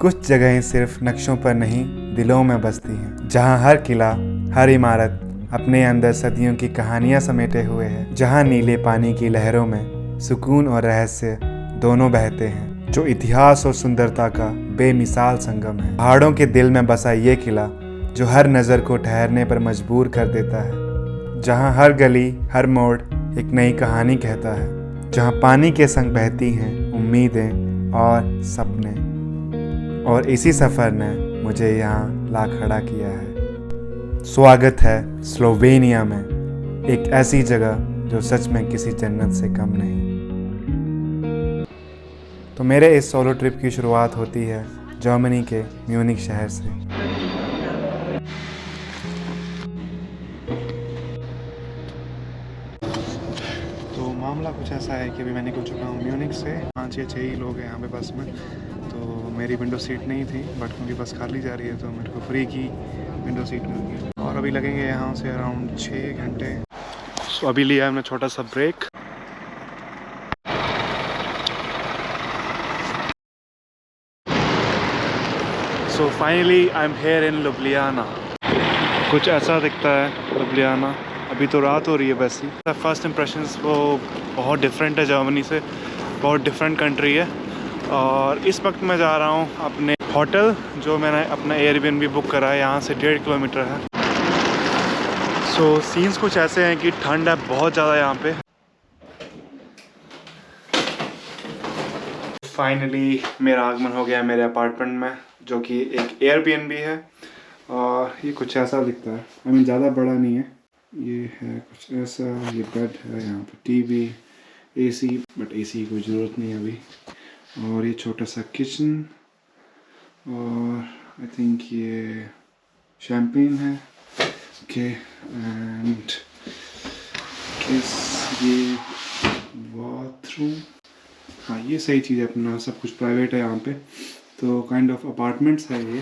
कुछ जगहें सिर्फ नक्शों पर नहीं दिलों में बसती हैं, जहाँ हर किला, हर इमारत अपने अंदर सदियों की कहानियाँ समेटे हुए है, जहाँ नीले पानी की लहरों में सुकून और रहस्य दोनों बहते हैं, जो इतिहास और सुंदरता का बेमिसाल संगम है। पहाड़ों के दिल में बसा ये किला जो हर नज़र को ठहरने पर मजबूर कर देता है, जहाँ हर गली, हर मोड़ एक नई कहानी कहता है, जहाँ पानी के संग बहती हैं उम्मीदें और सपने। और इसी सफ़र ने मुझे यहाँ ला खड़ा किया है। स्वागत है स्लोवेनिया में, एक ऐसी जगह जो सच में किसी जन्नत से कम नहीं। तो मेरे इस सोलो ट्रिप की शुरुआत होती है जर्मनी के म्यूनिख शहर से। तो मामला कुछ ऐसा है कि अभी मैं निकल चुका हूँ म्यूनिख से। 5 या 6 ही लोग हैं यहाँ पे बस में, तो मेरी विंडो सीट नहीं थी, बट क्योंकि बस खाली जा रही है तो मेरे को फ्री की विंडो सीट मिल गई। और अभी लगेंगे यहाँ से अराउंड 6 घंटे। सो अभी लिया हमने छोटा सा break. So finally I am here in Ljubljana. कुछ ऐसा दिखता है लुब्लियाना। अभी तो रात हो रही है वैसे ही। फर्स्ट इम्प्रेशंस वो बहुत डिफरेंट है जर्मनी से, बहुत डिफरेंट कंट्री है। और इस वक्त मैं जा रहा हूँ अपने होटल, जो मैंने अपना एयरबीएनबी बुक करा है, यहाँ से 1.5 किलोमीटर है। सो सीन्स कुछ ऐसे हैं कि ठंड है बहुत ज़्यादा यहाँ पे। फाइनली मेरा आगमन हो गया मेरे अपार्टमेंट में, जो कि एक एयरबीएनबी है। और ये कुछ ऐसा दिखता है, आई मीन ज़्यादा बड़ा नहीं है, ये है कुछ ऐसा। ये बेड है, यहाँ पे टीवी, एसी, बट एसी की कोई ज़रूरत नहीं है अभी। और ये छोटा सा किचन, और आई थिंक ये शैम्पेन है ओके। एंड किस ये बाथरूम, हाँ ये सही चीज़ है, अपना सब कुछ प्राइवेट है यहाँ पे। तो काइंड ऑफ अपार्टमेंट्स है ये,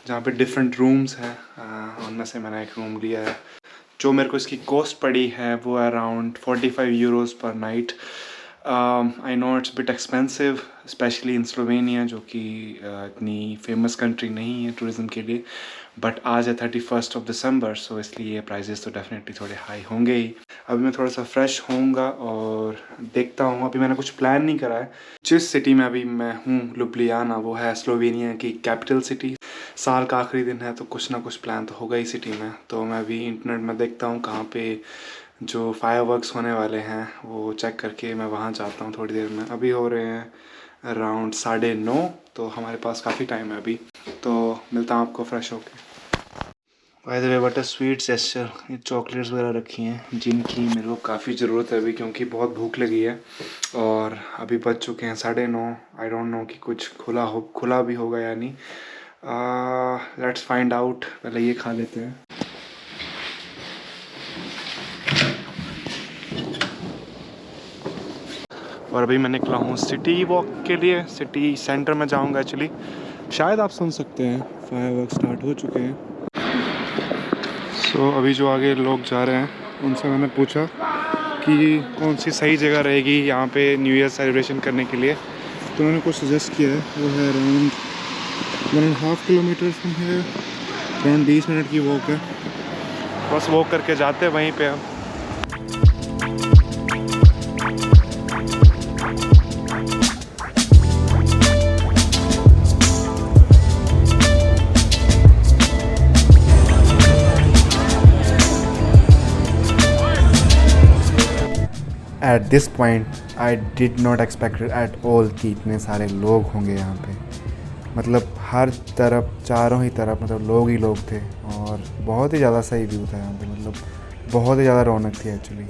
जहाँ पे डिफरेंट रूम्स हैं। उनमें से मैंने एक रूम लिया है। जो मेरे को इसकी कॉस्ट पड़ी है वो अराउंड 45 यूरोज़ पर night. I know it's bit expensive, specially in Slovenia, जो कि इतनी फेमस कंट्री नहीं है टूरिज़म के लिए। बट आज है 31 दिसंबर, सो इसलिए प्राइजेस तो डेफिनेटली थोड़े हाई होंगे ही। अभी मैं थोड़ा सा फ्रेश होऊंगा और देखता हूँ। अभी मैंने कुछ प्लान नहीं करा है। जिस सिटी में अभी मैं हूँ लुब्लियाना, वो है स्लोवेनिया की कैपिटल सिटी। साल का आखिरी दिन है तो कुछ ना कुछ प्लान तो होगा ही सिटी में। तो मैं अभी इंटरनेट में देखता हूँ कहाँ पे जो फायरवर्क्स होने वाले हैं वो चेक करके मैं वहाँ जाता हूँ थोड़ी देर में। अभी हो रहे हैं अराउंड 9:30, तो हमारे पास काफ़ी टाइम है अभी। तो मिलता हूँ आपको फ्रेश होके। By the way, what a sweet gesture. ये चॉकलेट्स वगैरह रखी हैं जिनकी मेरे को काफ़ी ज़रूरत है अभी, क्योंकि बहुत भूख लगी है। और अभी बज चुके हैं 9:30। आई डोंट नो कि कुछ खुला भी होगा या नहीं। Let's find out. पहले ये खा लेते हैं। और अभी मैं निकला हूँ सिटी वॉक के लिए। सिटी सेंटर में जाऊँगा एक्चुअली। शायद आप सुन सकते हैं फायरवर्क स्टार्ट हो चुके हैं। सो अभी जो आगे लोग जा रहे हैं उनसे मैंने पूछा कि कौन सी सही जगह रहेगी यहाँ पे न्यू ईयर सेलिब्रेशन करने के लिए। तो उन्होंने कुछ सजेस्ट किया है, वो है अराउंड 1.5 किलोमीटर फ्रॉम है, अराउंड 20 मिनट की वॉक है। बस वॉक करके जाते हैं वहीं पे हम। At this point, I did not expect it at all कि इतने सारे लोग होंगे यहाँ पे। मतलब हर तरफ, चारों ही तरफ मतलब लोग ही लोग थे। और बहुत ही ज़्यादा सही व्यू था यहाँ पे, मतलब बहुत ही ज़्यादा रौनक थी actually.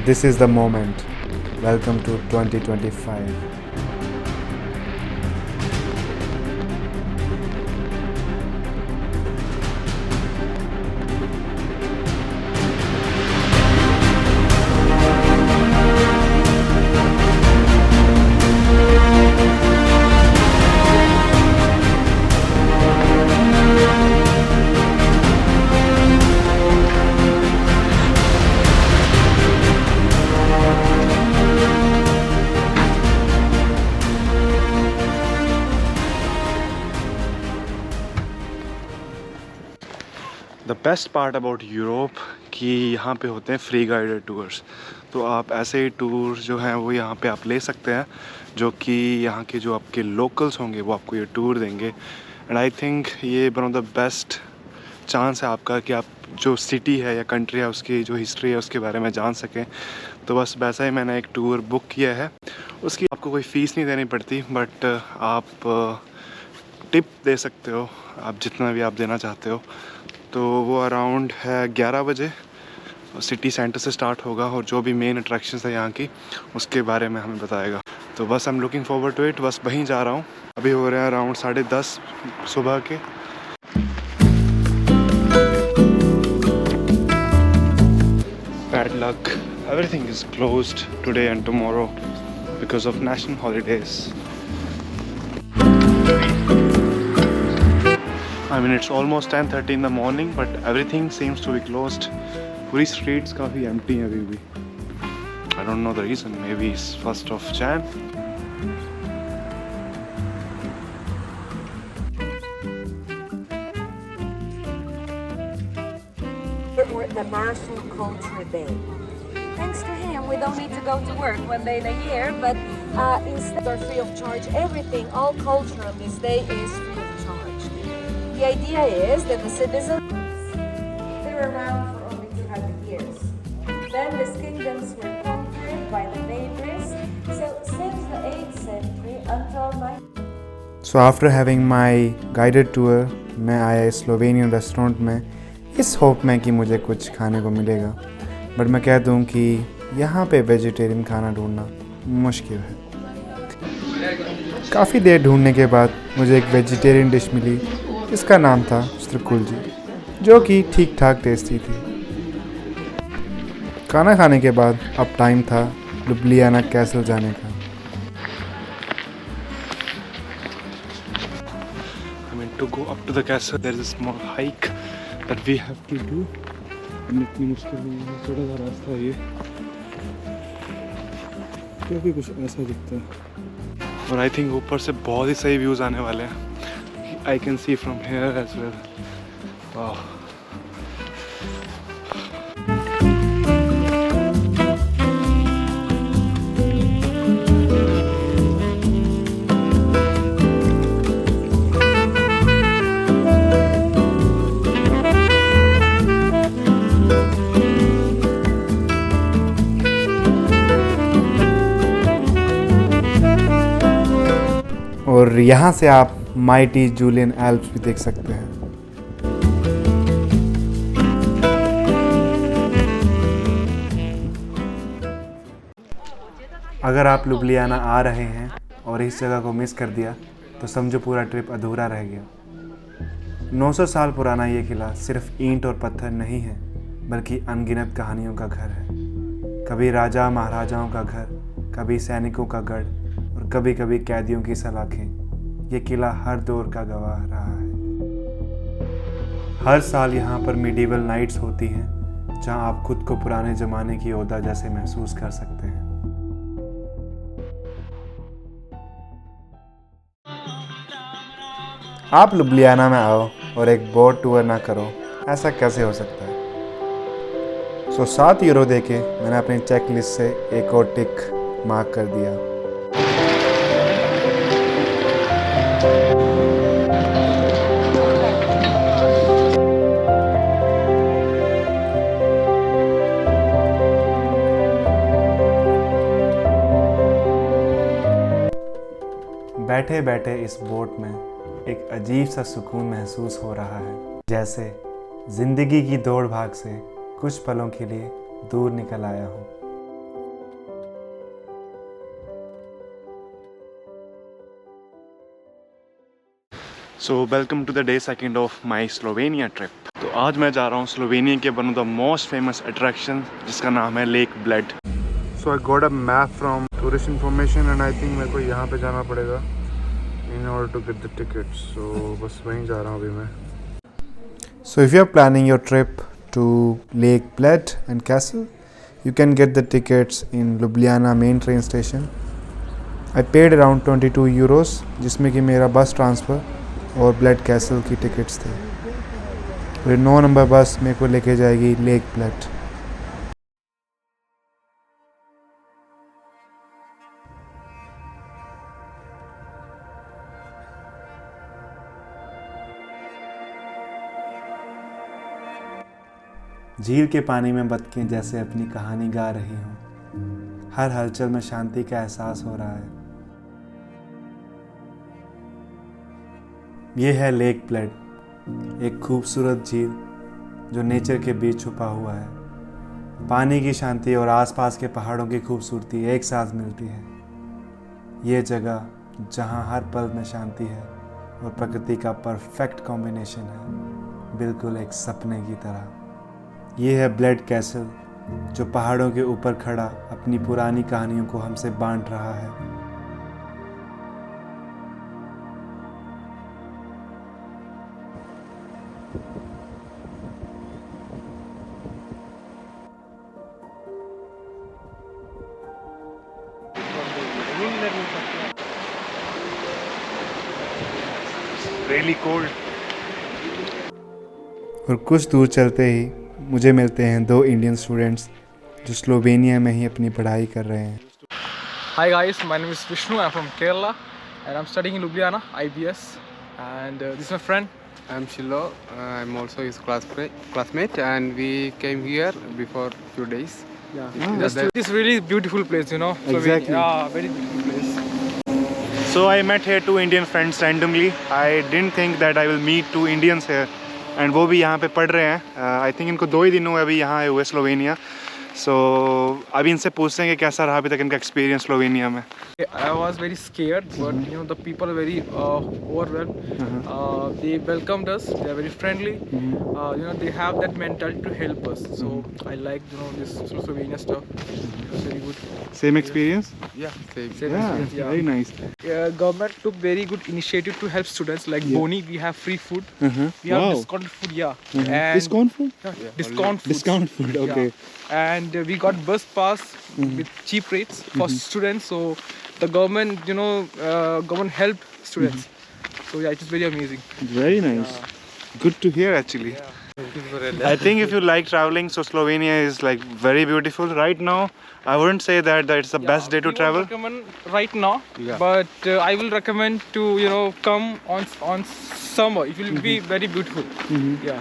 This is the moment. Welcome to 2025. Best part about Europe कि यहाँ पे होते हैं फ्री गाइडेड टूर्स। तो आप ऐसे ही टूर जो हैं वो यहाँ पे आप ले सकते हैं, जो कि यहाँ के जो आपके लोकल्स होंगे वो आपको ये टूर देंगे। एंड आई थिंक ये one of the best chance है आपका कि आप जो सिटी है या कंट्री है उसकी जो हिस्ट्री है उसके बारे में जान सकें। तो बस वैसा ही मैंने एक टूर बुक किया है। उसकी आपको कोई फ़ीस नहीं देनी पड़ती, बट आप टिप दे सकते हो, आप जितना भी आप देना चाहते हो। तो वो अराउंड है 11 बजे सिटी सेंटर से स्टार्ट होगा, और जो भी मेन अट्रैक्शंस है यहाँ की उसके बारे में हमें बताएगा। तो बस I am looking forward to it, बस वहीं जा रहा हूँ। अभी हो रहे हैं अराउंड 10:30 सुबह के। Bad luck, everything is closed today and tomorrow because of national holidays. I mean it's almost 10:30 in the morning, but everything seems to be closed. पूरी streets काफ़ी empty हैं अभी भी। I don't know the reason, maybe it's 1st of Jan. The National Culture Day. Thanks to him, we don't need to go to work one day in a year, but instead are free of charge. Everything, all culture on this day is free of charge. The idea is that the citizens, they were around for only 200 years. Then these kingdoms were conquered by the neighbors. So since the 8th century until 9th. So after having my guided tour, मैं आया Slovenian restaurant में इस hope में कि मुझे कुछ खाने को मिलेगा, बट मैं कह दूं कि यहाँ पे वेजिटेरियन खाना ढूंढना मुश्किल है। काफ़ी देर ढूंढने के बाद मुझे एक वेजिटेरियन डिश मिली जिसका नाम था स्ट्रकुलजी, जो कि ठीक ठाक टेस्टी थी। खाना खाने के बाद अब टाइम था लुब्लियाना कैसल जाने का। I mean to go up to the castle there is a small hike that we have to do, and इतनी मुश्किल नहीं है, थोड़ा सा रास्ता है ये, क्योंकि कुछ ऐसा दिखता है। और आई थिंक ऊपर से बहुत ही सही व्यूज़ आने वाले हैं। I can see from here as well. वाह। और यहाँ से आप माइटी जूलियन एल्प्स भी देख सकते हैं। अगर आप लुब्लियाना आ रहे हैं और इस जगह को मिस कर दिया तो समझो पूरा ट्रिप अधूरा रह गया। 900 साल पुराना ये किला सिर्फ ईंट और पत्थर नहीं है, बल्कि अनगिनत कहानियों का घर है। कभी राजा महाराजाओं का घर, कभी सैनिकों का गढ़, और कभी कभी कैदियों की सलाखें। ये किला हर दौर का गवाह रहा है। हर साल यहाँ पर मिडीवल नाइट्स होती हैं, जहाँ आप खुद को पुराने ज़माने की ओदा जैसे महसूस कर सकते हैं। आप लुब्लियाना में आओ और एक बोट टूर ना करो, ऐसा कैसे हो सकता है? 7 यूरो देके मैंने अपनी चेक लिस्ट से एक और टिक मार्क कर दिया। बैठे बैठे इस बोट में एक अजीब सा सुकून महसूस हो रहा है, जैसे जिंदगी की दौड़ भाग से कुछ पलों के लिए दूर निकल आया हूँ। So welcome to the day second of my Slovenia trip. तो आज मैं जा रहा हूँ स्लोवेनिया के one of the most famous attraction, जिसका नाम है lake Bled. So I got a map from tourist information and I think मेरे को यहाँ पे जाना पड़ेगा in order to get the tickets. So बस वहीं जा रहा हूँ अभी मैं। So if you are planning your trip to Lake Bled and Castle, you can get the tickets in Ljubljana main train station. I paid around 22 euros, जिसमें कि मेरा बस ट्रांसफ़र और ब्लेड कैसल की टिकट्स थे। फिर 9 नंबर बस मेरे को लेके जाएगी लेक प्लेट। झील के पानी में बतखें जैसे अपनी कहानी गा रही हों। हर हलचल में शांति का एहसास हो रहा है। ये है लेक प्लेट, एक खूबसूरत झील जो नेचर के बीच छुपा हुआ है। पानी की शांति और आसपास के पहाड़ों की खूबसूरती एक साथ मिलती है। ये जगह जहाँ हर पल में शांति है और प्रकृति का परफेक्ट कॉम्बिनेशन है, बिल्कुल एक सपने की तरह। ये है ब्लेड कैसल, जो पहाड़ों के ऊपर खड़ा अपनी पुरानी कहानियों को हमसे बांट रहा है। Really cold. और कुछ दूर चलते ही मुझे मिलते हैं 2 इंडियन स्टूडेंट्स जो स्लोवेनिया में ही अपनी पढ़ाई कर रहे हैं। Hi guys, my name is Vishnu. I'm from Kerala and I'm studying in Ljubljana, IBS. And this is my friend. I'm Shilo. I'm also his classmate, and we came here before few days. This really beautiful place, you know. Exactly. Yeah, very beautiful place. So I met here 2 Indian friends randomly. I didn't think that I will meet 2 Indians here. And वो भी यहाँ पे पढ़ रहे हैं। I think इनको 2 ही दिन हुए अभी यहाँ आए हुए स्लोवेनिया। सो अभी इनसे पूछते हैं कि कैसा रहा अभी तक इनका एक्सपीरियंस स्लोवेनिया में। I was very scared, but you know the people are very overwhelmed. They welcomed us. They are very friendly. You know they have that mentality to help us. So I like this Slovenia stuff. It was very good. Same experience? Yeah, same. Experience, yeah. Very nice. Government took very good initiative to help students. Like Boni, we have free food. We have discounted food, And Discount food? Discount food. Discount food, okay. Yeah. And we got bus pass with cheap rates for students. So the government, government helped students. So yeah, it is very amazing. Very nice. Good to hear actually. I think if you like traveling, so Slovenia is like very beautiful. Right now, I wouldn't say that it's the best day to travel. I recommend right now, but I will recommend to come on summer. It will be very beautiful. Yeah.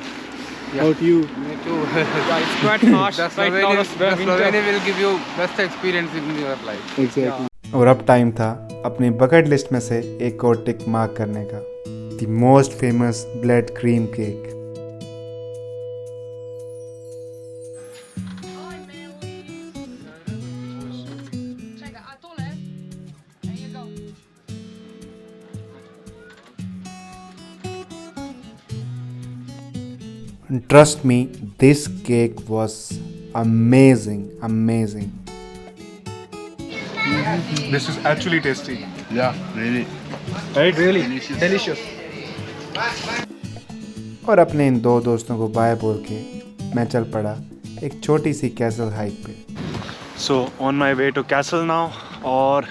How about you? Me too. Yeah, it's quite harsh right now. Slovenia will give you best experience in your life. Exactly. और अब time था अपनी bucket list में से एक और tick mark करने का, the most famous blade cream cake. Trust me, this cake was amazing. This is actually tasty. Yeah, really. Right? Really delicious. और अपने इन 2 दोस्तों को बाय बोल के मैं चल पड़ा एक छोटी सी कैसल हाइक पे। So on my way to Castle now, और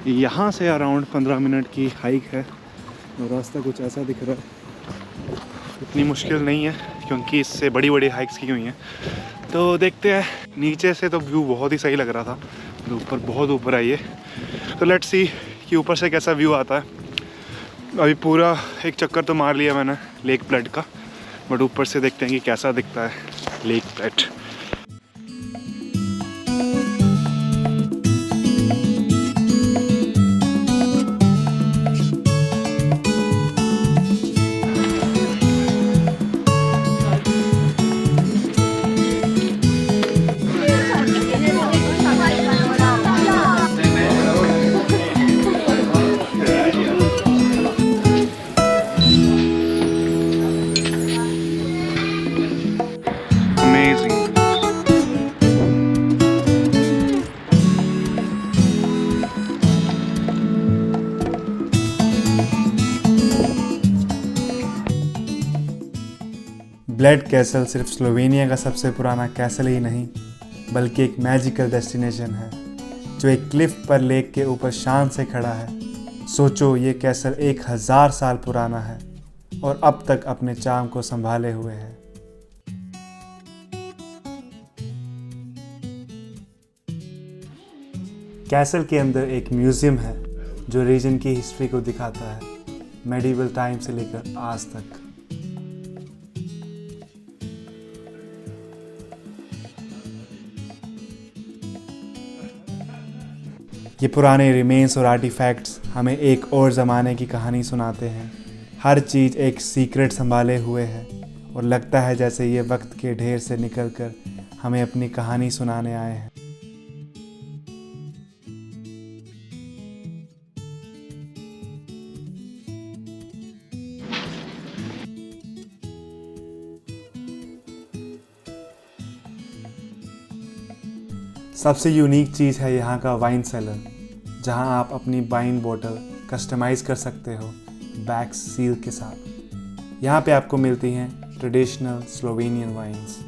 यहाँ से अराउंड 15 मिनट की हाइक है और रास्ता कुछ ऐसा दिख रहा है। इतनी मुश्किल नहीं है क्योंकि इससे बड़ी हाइक्स की हुई हैं। तो देखते हैं, नीचे से तो व्यू बहुत ही सही लग रहा था, तो ऊपर बहुत ऊपर है ये। तो लेट्स सी कि ऊपर से कैसा व्यू आता है। अभी पूरा एक चक्कर तो मार लिया मैंने लेक प्लेट का, बट ऊपर से देखते हैं कि कैसा दिखता है लेक प्लेट। ब्लेड कैसल सिर्फ स्लोवेनिया का सबसे पुराना कैसल ही नहीं, बल्कि एक मैजिकल डेस्टिनेशन है जो एक क्लिफ पर लेक के ऊपर शान से खड़ा है। सोचो, ये कैसल 1000 साल पुराना है और अब तक अपने चार्म को संभाले हुए है। कैसल के अंदर एक म्यूज़ियम है जो रीजन की हिस्ट्री को दिखाता है, मेडिवल टाइम से लेकर आज तक। ये पुराने रिमेन्स और आर्टिफैक्ट्स हमें एक और ज़माने की कहानी सुनाते हैं। हर चीज़ एक सीक्रेट संभाले हुए है और लगता है जैसे ये वक्त के ढेर से निकलकर हमें अपनी कहानी सुनाने आए हैं। सबसे यूनिक चीज़ है यहाँ का वाइन सेलर, जहाँ आप अपनी वाइन बोतल कस्टमाइज़ कर सकते हो बैक सील के साथ। यहाँ पे आपको मिलती हैं ट्रेडिशनल स्लोवेनियन वाइन्स।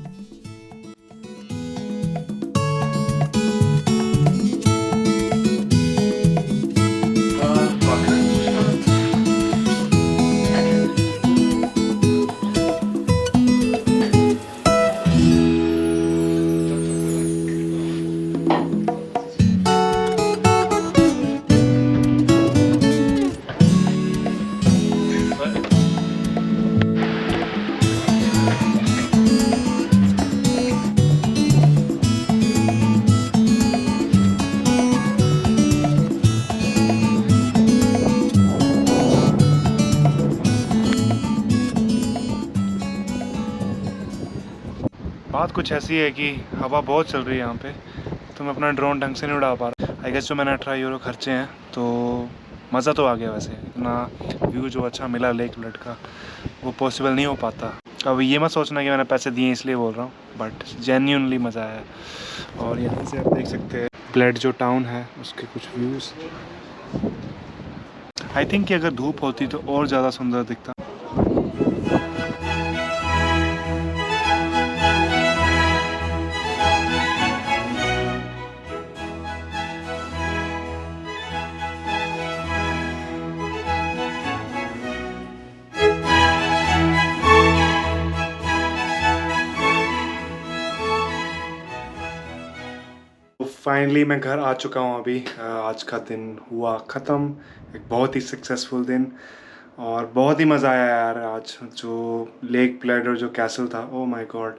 बात कुछ ऐसी है कि हवा बहुत चल रही है यहाँ पे, तो मैं अपना ड्रोन ढंग से नहीं उड़ा पा रहा। आई गेस जो मैंने 18 यूरो खर्चे हैं, तो मज़ा तो आ गया। वैसे इतना व्यू जो अच्छा मिला लेक ब्लड का, वो पॉसिबल नहीं हो पाता। अब ये मत सोचना कि मैंने पैसे दिए इसलिए बोल रहा हूँ, बट जेन्युइनली मज़ा आया। और यहाँ से आप देख सकते हैं ब्लड जो टाउन है उसके कुछ व्यूज़। आई थिंक कि अगर धूप होती तो और ज़्यादा सुंदर दिखता। फाइनली मैं घर आ चुका हूँ अभी। आज का दिन हुआ ख़त्म, एक बहुत ही सक्सेसफुल दिन और बहुत ही मज़ा आया यार। आज जो लेक ब्लड और जो कैसल था, oh my God,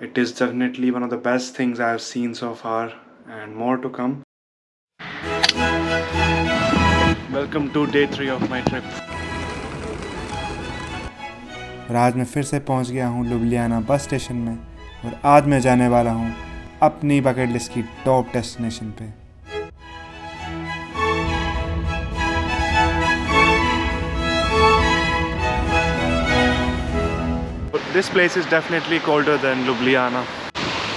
it is definitely one of the best things I have seen so far and more to come. Welcome to day 3 of my trip. और आज मैं फिर से पहुंच गया हूं लुब्लियाना बस स्टेशन में, और आज मैं जाने वाला हूं अपनी बकेट लिस्ट की टॉप डेस्टिनेशन पे। This place is definitely colder than Ljubljana.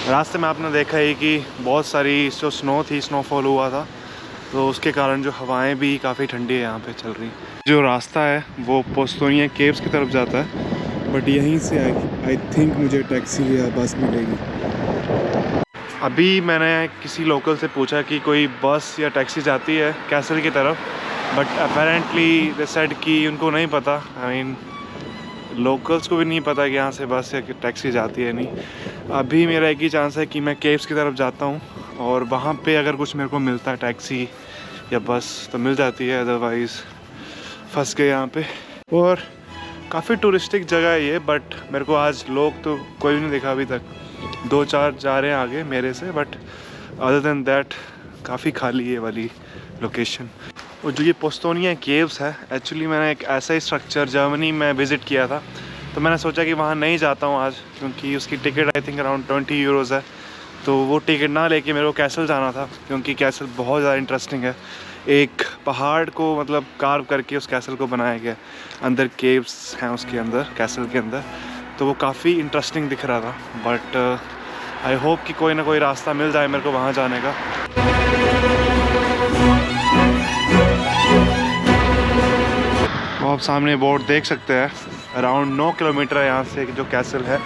रास्ते में आपने देखा ही कि बहुत सारी जो स्नो थी, स्नोफॉल हुआ था, तो उसके कारण जो हवाएं भी काफ़ी ठंडी है यहाँ पे चल रही। जो रास्ता है वो पोस्तोनिया केव्स की तरफ जाता है, बट यहीं से आई थिंक मुझे टैक्सी या बस मिलेगी। अभी मैंने किसी लोकल से पूछा कि कोई बस या टैक्सी जाती है कैसल की तरफ, बट अपेरेंटली दे सेड कि उनको नहीं पता। आई मीन लोकल्स को भी नहीं पता कि यहाँ से बस या टैक्सी जाती है नहीं। अभी मेरा एक ही चांस है कि मैं केव्स की तरफ जाता हूँ और वहाँ पे अगर कुछ मेरे को मिलता है टैक्सी या बस तो मिल जाती है, अदरवाइज़ फंस गए यहाँ पे। और काफ़ी टूरिस्टिक जगह है ये, बट मेरे को आज लोग तो कोई भी नहीं देखा अभी तक। 2-4 जा रहे हैं आगे मेरे से, बट अदर देन दैट काफ़ी खाली है वाली लोकेशन। और जो ये पोस्तोनिया केव्स है, एक्चुअली मैंने एक ऐसा ही स्ट्रक्चर जर्मनी में विज़िट किया था, तो मैंने सोचा कि वहाँ नहीं जाता हूँ आज, क्योंकि उसकी ticket I think around 20 euros है। तो वो टिकट ना लेके मेरे को कैसल जाना था, क्योंकि कैसल बहुत ज़्यादा इंटरेस्टिंग है। एक पहाड़ को मतलब कार्व करके उस कैसल को बनाया गया, अंदर केव्स हैं उसके अंदर, कैसल के अंदर, तो वो काफ़ी इंटरेस्टिंग दिख रहा था। बट आई होप कि कोई ना कोई रास्ता मिल जाए मेरे को वहाँ जाने का। तो आप सामने बोर्ड देख सकते हैं, अराउंड 9 किलोमीटर है यहाँ से जो कैसल है।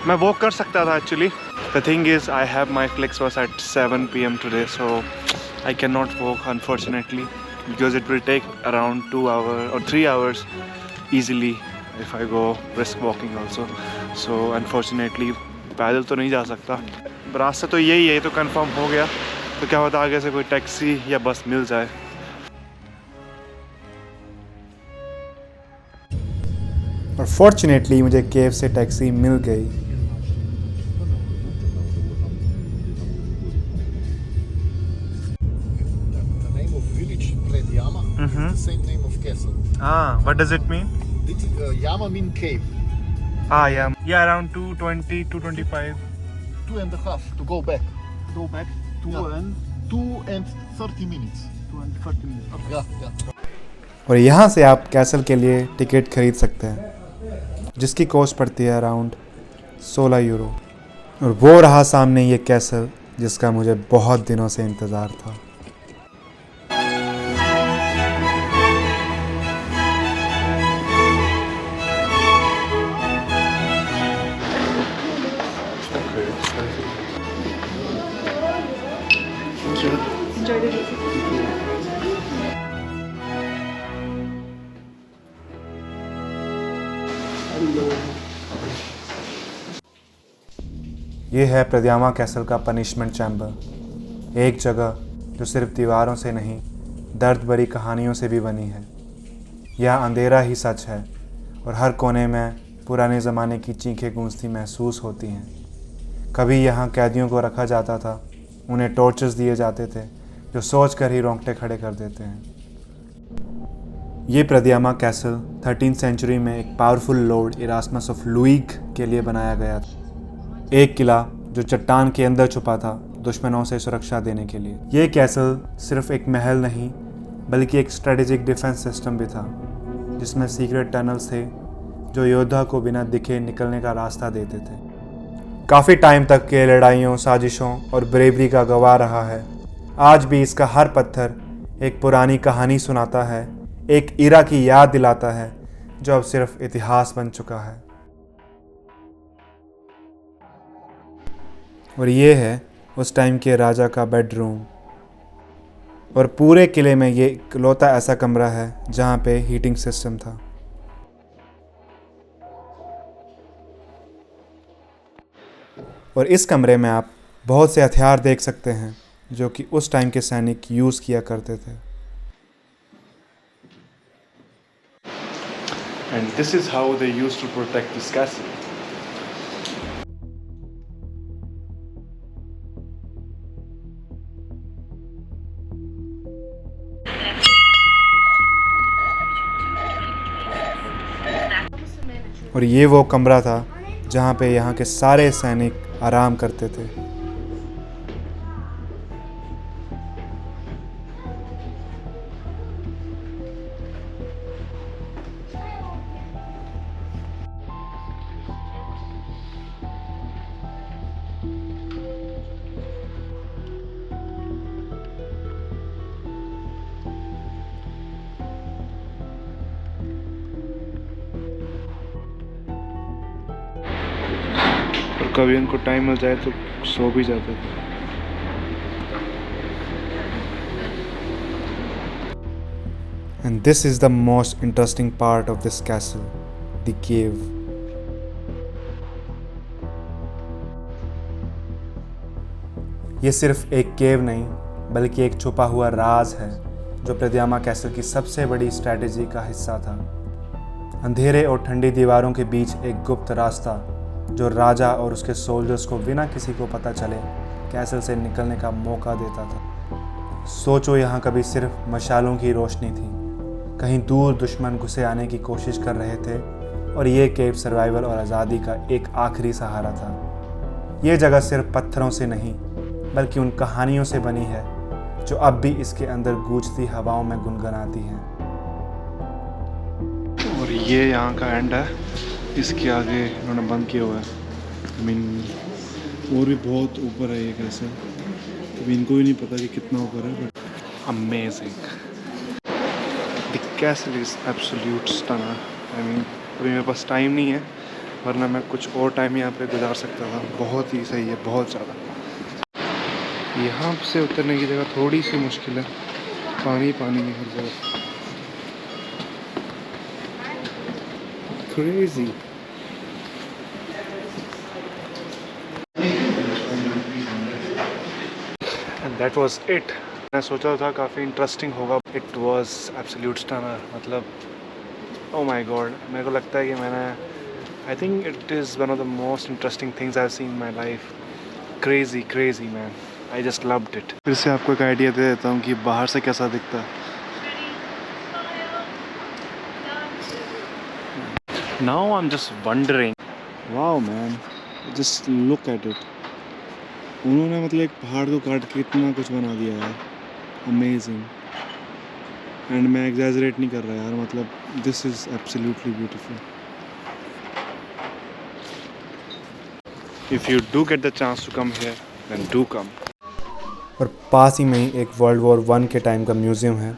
मैं वॉक कर सकता था actually. The thing is I have my FlixBus at 7 PM today, so I cannot walk unfortunately, because it will take around 2 hours or 3 hours easily if I go brisk walking also. So unfortunately पैदल तो नहीं जा सकता। रास्ता तो यही है, तो कंफर्म हो गया। तो क्या होता आगे से कोई टैक्सी या बस मिल जाए। और फॉर्चुनेटली मुझे केव से टैक्सी मिल गई। The name of village Predjama is the same name of castle. What does it mean? This is, Yama mean cave. Yeah, around 220, 225. 2.5 to go back. Go back. Yeah. 2 and 30 minutes. 230 minutes. Yeah. और यहाँ से आप castle के लिए ticket खरीद सकते हैं, जिसकी कॉस्ट पड़ती है अराउंड 16 यूरो। और वो रहा सामने ये कैसल जिसका मुझे बहुत दिनों से इंतज़ार था। ये है प्रद्यामा कैसल का पनिशमेंट चैम्बर, एक जगह जो सिर्फ दीवारों से नहीं दर्द भरी कहानियों से भी बनी है। यह अंधेरा ही सच है और हर कोने में पुराने ज़माने की चीखें गूंजती महसूस होती हैं। कभी यहाँ कैदियों को रखा जाता था, उन्हें टॉर्चर्स दिए जाते थे जो सोच कर ही रोंगटे खड़े कर देते हैं। ये प्रद्यामा कैसल 13th सेंचुरी में एक पावरफुल लॉर्ड इरास्मस ऑफ लुइग के लिए बनाया गया था, एक किला जो चट्टान के अंदर छुपा था दुश्मनों से सुरक्षा देने के लिए। ये कैसल सिर्फ एक महल नहीं बल्कि एक स्ट्रेटेजिक डिफेंस सिस्टम भी था, जिसमें सीक्रेट टनल्स थे जो योद्धा को बिना दिखे निकलने का रास्ता देते थे। काफ़ी टाइम तक के लड़ाइयों, साजिशों और ब्रेवरी का गवाह रहा है। आज भी इसका हर पत्थर एक पुरानी कहानी सुनाता है, एक इरा की याद दिलाता है जो अब सिर्फ इतिहास बन चुका है। और ये है उस टाइम के राजा का बेडरूम, और पूरे किले में ये इकलौता ऐसा कमरा है जहाँ पे हीटिंग सिस्टम था। और इस कमरे में आप बहुत से हथियार देख सकते हैं जो कि उस टाइम के सैनिक यूज़ किया करते थे। And this is how they used to protect this castle. और ये वो कमरा था जहाँ पे यहाँ के सारे सैनिक आराम करते थे। और कभी उनको टाइम मिल जाए तो सो भी जाते थे। And this is the most interesting part of this castle, the cave. ये सिर्फ एक केव नहीं बल्कि एक छुपा हुआ राज है जो प्रद्यामा कैसल की सबसे बड़ी स्ट्रैटेजी का हिस्सा था। अंधेरे और ठंडी दीवारों के बीच एक गुप्त रास्ता जो राजा और उसके सोल्जर्स को बिना किसी को पता चले कैसल से निकलने का मौका देता था। सोचो, यहाँ कभी सिर्फ मशालों की रोशनी थी, कहीं दूर दुश्मन घुसे आने की कोशिश कर रहे थे, और ये केव सर्वाइवल और आज़ादी का एक आखिरी सहारा था। ये जगह सिर्फ पत्थरों से नहीं बल्कि उन कहानियों से बनी है जो अब भी इसके अंदर गूंजती हवाओं में गुनगुनाती हैं। और ये यहाँ का एंड है, इसके आगे इन्होंने बंद किया हुआ है। आई मीन और भी बहुत ऊपर है ये कैसे, अभी इनको भी नहीं पता कि कितना ऊपर है, but amazing. The castle is absolute stunner. I mean अभी मेरे पास टाइम नहीं है, वरना मैं कुछ और टाइम यहाँ पे गुजार सकता था। बहुत ही सही है, बहुत ज़्यादा। यहाँ से उतरने की जगह थोड़ी सी मुश्किल है, पानी पानी है हर जगह। Crazy. And that was it. मैं सोचा था काफ़ी इंटरेस्टिंग होगा, इट वाज एब्सोल्यूट स्टनर। मतलब ओ माय गॉड, मेरे को लगता है कि मैंने I think it is one of the most interesting things I have seen in my life. Crazy man, I just loved it. फिर से आपको एक आइडिया दे देता हूँ कि बाहर से कैसा दिखता है। Now I am just wondering, wow man, just look at it. उन्होंने मतलब एक पहाड़ को काट के इतना कुछ बना दिया यार, अमेजिंग। एंड मैं एग्जैजरेट नहीं कर रहा यार, मतलब this is absolutely beautiful. If you do get the chance to come here, then do come. और पास ही में ही एक वर्ल्ड वॉर 1 के टाइम का म्यूज़ियम है,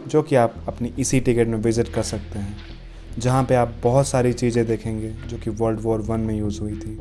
जो कि आप अपनी इसी टिकट में विज़िट कर सकते हैं, जहाँ पे आप बहुत सारी चीज़ें देखेंगे जो कि वर्ल्ड वॉर 1 में यूज़ हुई थी।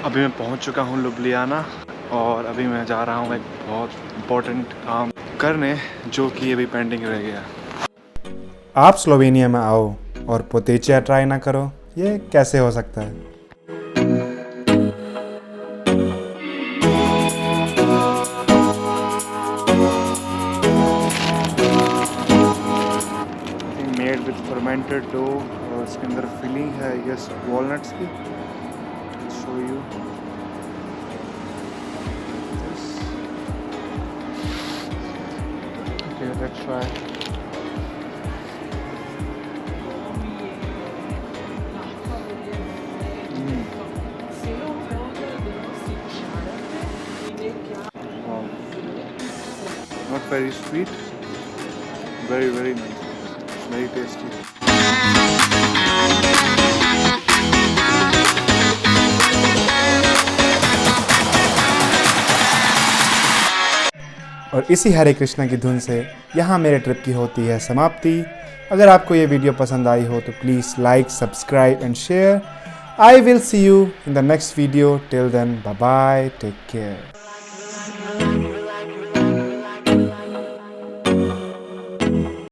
अभी मैं पहुंच चुका हूं लुब्लियाना, और अभी मैं जा रहा हूं एक बहुत इम्पोर्टेंट काम करने, जो कि अभी पेंडिंग रह गया। आप स्लोवेनिया में आओ और पोतेचिया ट्राई ना करो, ये कैसे हो सकता है? मेड विद फर्मेंटेड डो, और इसके अंदर फिलिंग है आई गेस वॉलनट्स की। Show you okay, let's try. Not very sweet, very nice, very tasty. और इसी हरे कृष्णा की धुन से यहाँ मेरे ट्रिप की होती है समाप्ति। अगर आपको ये वीडियो पसंद आई हो तो please like, subscribe and share. I will see you in the next video. Till then, bye bye, take care.